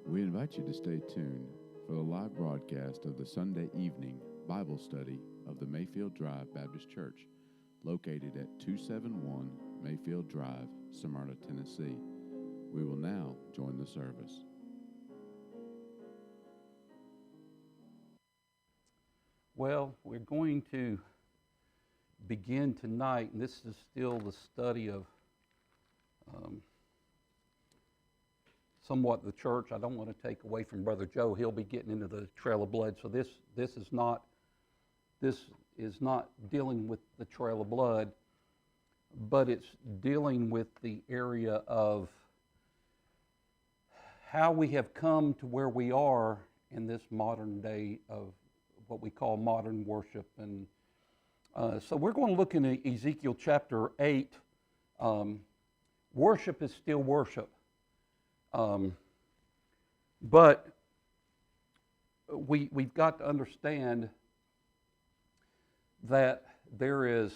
We invite you to stay tuned for the live broadcast of the Sunday evening Bible study of the Mayfield Drive Baptist Church, located at 271 Mayfield Drive, Smyrna, Tennessee. We will now join the service. Well, we're going to begin tonight, and this is still the study of somewhat the church. I don't want to take away from Brother Joe. He'll be getting into the Trail of Blood. So this is not dealing with the Trail of Blood, but it's dealing with the area of how we have come to where we are in this modern day of what we call modern worship. And so we're going to look in Ezekiel chapter 8. Worship is still worship. But we've got to understand that there is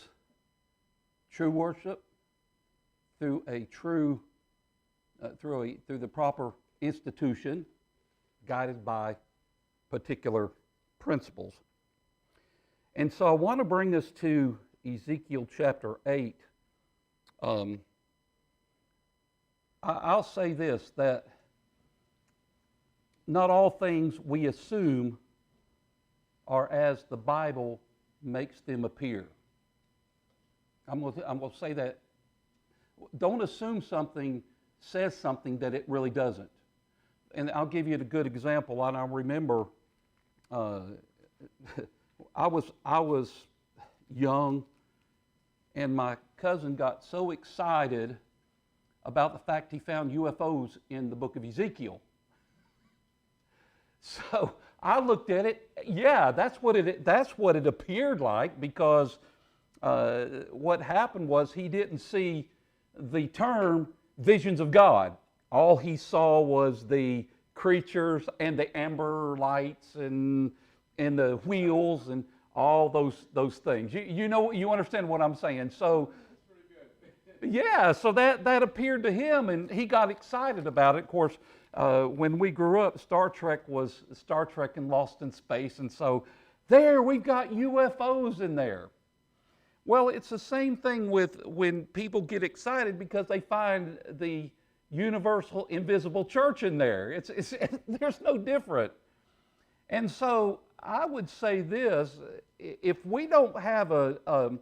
true worship through the proper institution, guided by particular principles. And so I want to bring us to Ezekiel chapter 8. I'll say this, that not all things we assume are as the Bible makes them appear. I'm going to say that. Don't assume something says something that it really doesn't. And I'll give you a good example. And I remember I was young, and my cousin got so excited about the fact he found UFOs in the book of Ezekiel. So I looked at it. Yeah, that's what it appeared like, because what happened was he didn't see the term visions of God. All he saw was the creatures and the amber lights and the wheels and all those things. You understand what I'm saying? So yeah, so that appeared to him, and he got excited about it. Of course, when we grew up, Star Trek was Star Trek and Lost in Space, and so we've got UFOs in there. Well, it's the same thing with when people get excited because they find the universal invisible church in there. There's no different. And so I would say this: if we don't have a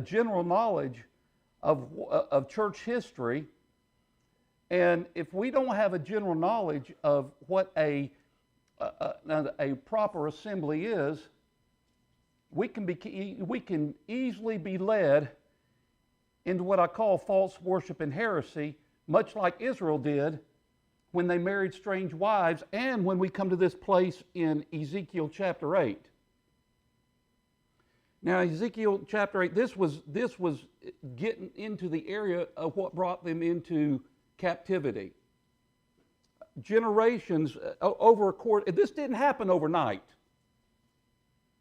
general knowledge of church history, and if we don't have a general knowledge of what a proper assembly is, we can easily be led into what I call false worship and heresy, much like Israel did when they married strange wives, and when we come to this place in Ezekiel chapter 8. Now, Ezekiel chapter 8, this was getting into the area of what brought them into captivity. Generations over a course. This didn't happen overnight.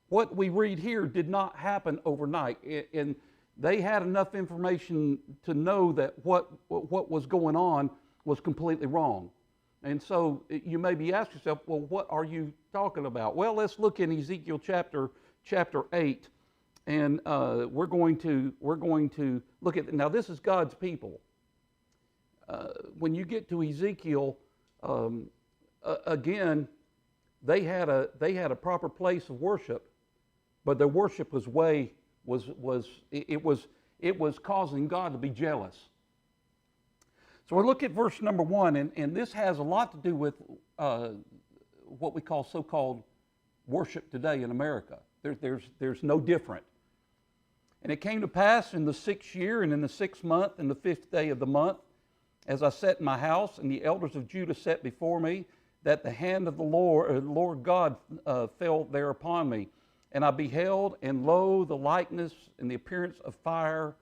What we read here did not happen overnight, and they had enough information to know that what was going on was completely wrong. And so you may be asking yourself, well, what are you talking about? Well, let's look in Ezekiel chapter 8. And we're going to look at, now this is God's people. When you get to Ezekiel, again, they had a proper place of worship, but their worship was causing God to be jealous. So we look at verse number 1, and this has a lot to do with what we call so-called worship today in America. There's no different. And it came to pass in the 6th year, and in the 6th month, and the 5th day of the month, as I sat in my house, and the elders of Judah sat before me, that the hand of the Lord God fell there upon me. And I beheld, and lo, the likeness and the appearance of fire,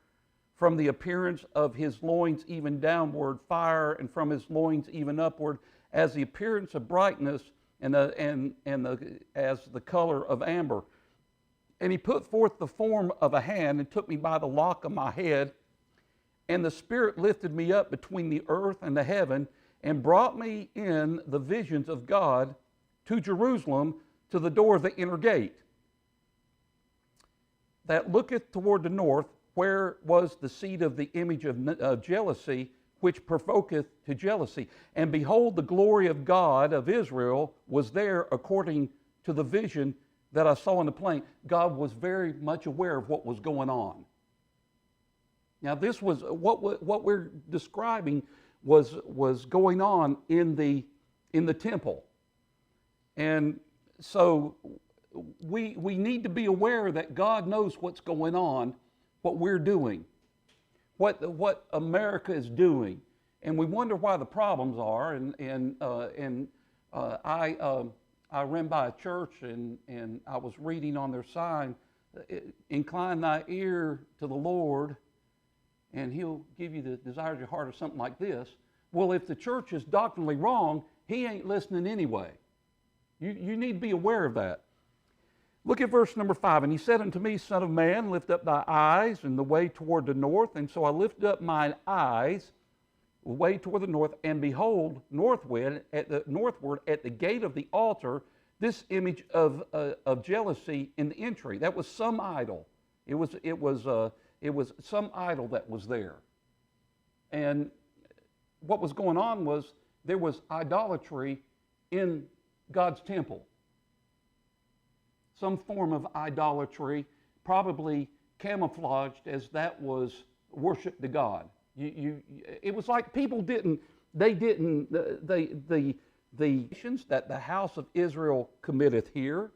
from the appearance of his loins even downward, fire, and from his loins even upward, as the appearance of brightness, and as the color of amber. And he put forth the form of a hand, and took me by the lock of my head, and the Spirit lifted me up between the earth and the heaven, and brought me in the visions of God to Jerusalem, to the door of the inner gate, that looketh toward the north, where was the seat of the image of jealousy, which provoketh to jealousy. And behold, the glory of God of Israel was there according to the vision that I saw in the plain. God was very much aware of what was going on. Now, this was what we're describing was going on in the temple. And so we need to be aware that God knows what's going on, what we're doing, what America is doing, and we wonder why the problems are. I ran by a church and I was reading on their sign, "Incline thy ear to the Lord, and He'll give you the desires of your heart," or something like this. Well, if the church is doctrinally wrong, He ain't listening anyway. You need to be aware of that. Look at verse number 5. And He said unto me, Son of man, lift up thy eyes in the way toward the north. And so I lifted up mine eyes way toward the north, and behold, northward at the gate of the altar, this image of jealousy in the entry. That was some idol. It was some idol that was there. And what was going on was there was idolatry in God's temple. Some form of idolatry, probably camouflaged as that was worship to God. It was like people the nations that the house of Israel committeth here,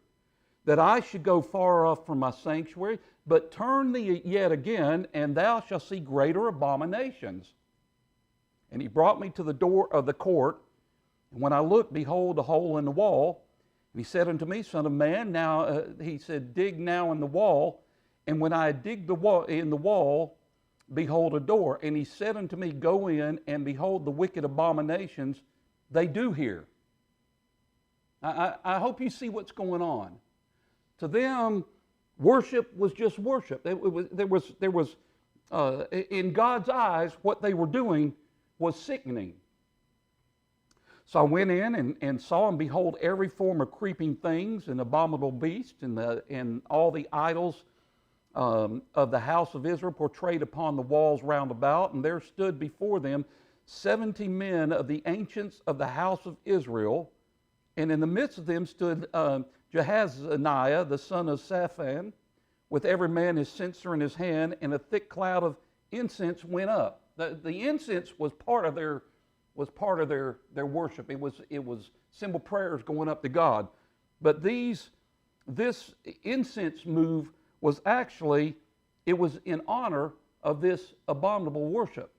that I should go far off from my sanctuary, but turn thee yet again, and thou shalt see greater abominations. And He brought me to the door of the court, and when I looked, behold, a hole in the wall. And He said unto me, Son of man, now, He said, dig now in the wall. And when I had digged in the wall, behold, a door. And He said unto me, Go in, and behold, the wicked abominations they do here. I hope you see what's going on. To them, worship was just worship. There was in God's eyes, what they were doing was sickening. So I went in and saw, and behold, every form of creeping things and abominable beasts and all the idols of the house of Israel portrayed upon the walls round about. And there stood before them 70 men of the ancients of the house of Israel. And in the midst of them stood Jahaziah, the son of Shaphan, with every man his censer in his hand, and a thick cloud of incense went up. The incense was part of their worship. It was simple prayers going up to God. But this incense move was actually, it was in honor of this abominable worship.